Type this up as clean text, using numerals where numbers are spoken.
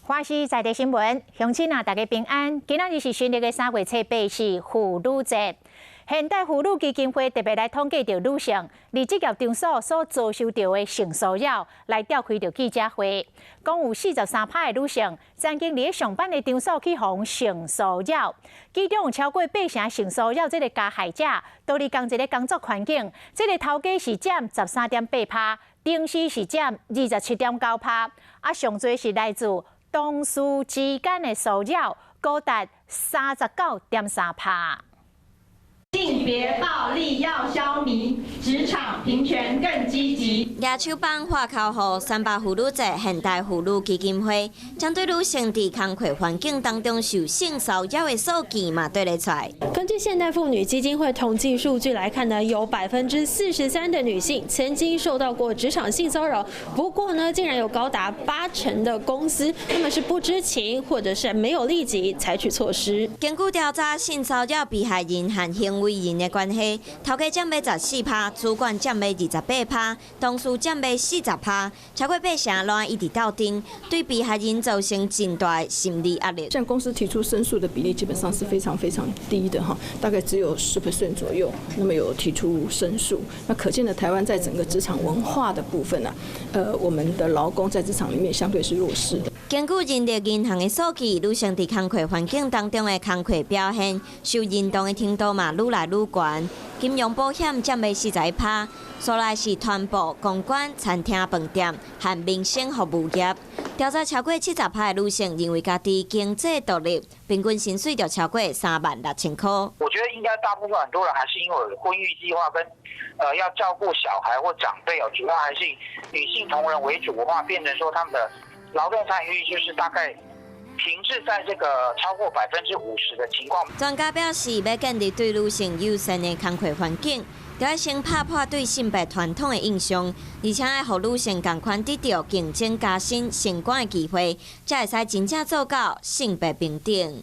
花西在地新闻，乡亲啊，大家平安。今仔日是新历的3月初8，是妇女节。现代妇女基金会特别来统计着女性伫职业场所遭受到的性骚扰，来召开着记者会，讲有43%的女性曾经伫上班的场所去遭性骚扰，其中有超过8成性骚扰这个加害者都伫同一个工作环境，这个头家是占13.8%，顶司是占27.9%，上侪是来自同事之间的骚扰，高达39.3%。性别暴力要消弭，职场平权更积极。亚秋帮花口号300妇女节，现代妇女基金会将对女性伫工课环境当中受性骚扰的数据嘛对了出来。根据现代妇女基金会统计数据来看呢，有43%的女性曾经受到过职场性骚扰。不过呢，竟然有高达80%的公司，他们是不知情或者是没有立即采取措施。根据调查，性骚扰被害人和行为人的关系，头家占14%，主管占28%，同事占40%，超过8成拢一直到顶，对被害人造成真大心理压力。像公司提出申诉的比例基本上是非常低的哈，大概只有10% 左右，那么有提出申诉。那可见的台湾在整个职场文化的部分呢，我们的劳工在职场里面相对是弱势的。根据人力银行的数据，女性伫工课环境当中的工课表现，受认同的程度嘛愈来愈悬。金融保险占41%，所来是团部、公馆、餐厅、饭店和民生服务业。调查超过70%的女性认为家己经济独立，平均薪水就超过36000块。我觉得应该大部分很多人还是因为婚育计划跟要照顾小孩或长辈主要还是以女性同仁为主的话，变成说他们的劳动参与率就是大概停滞在这个超过50%的情况。专家表示，要建立对女性友善的工课环境，就要先打破对性别传统的印象，而且要让女性同款得到竞争加薪、升官的机会，才会使真正做到性别平等。